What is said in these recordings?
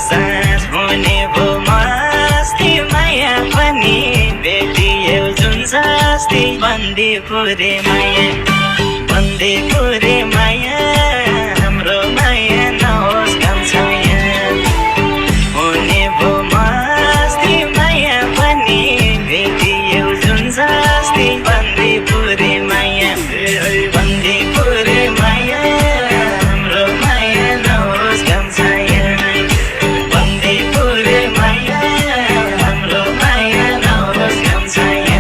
साँझ हुने भो मस्ती माया पनि भेटियो जुन जस्ती बन्दीपुरे माया बन्दीपुरे माया हाम्रो माया नहोस् घम छाया हुने भो मस्ती माया पनि भेटियो जुन जस्ती बन्दीपुरे माया बन्दीपुरे माया हाम्रो माया नहोस् घम छाया बन्दीपुरे माया हाम्रो माया नहोस् घम छाया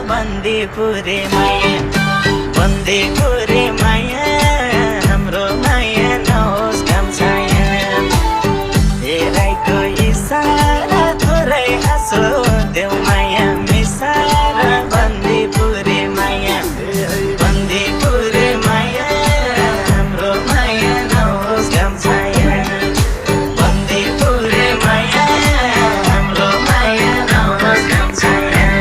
बन्दीपुरे माया बन्दीपुरे माया हाम्रो माया नहोस् घम छाया हेराइको इसारा थोरै हाँसो देऊ माया मिसारा बन्दीपुरे माया बन्दीपुरे माया हाम्रो माया नहोस् घम छाया बन्दीपुरे माया हाम्रो माया नहोस् घम छाया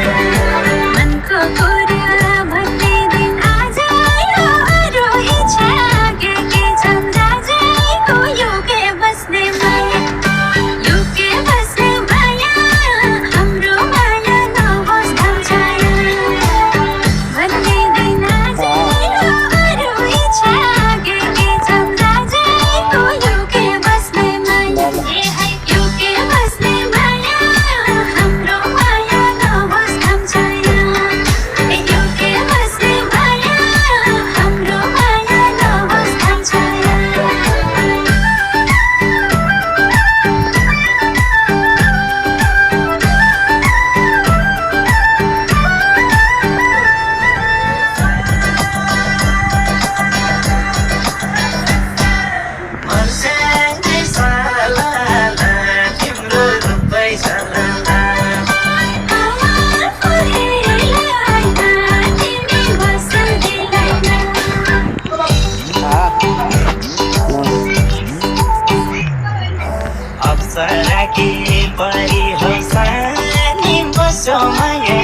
परी हो सानी बसो माया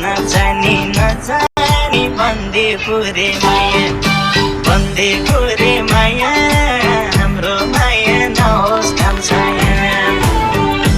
नजानी नजानी बन्दीपुरे माया बन्दीपुरे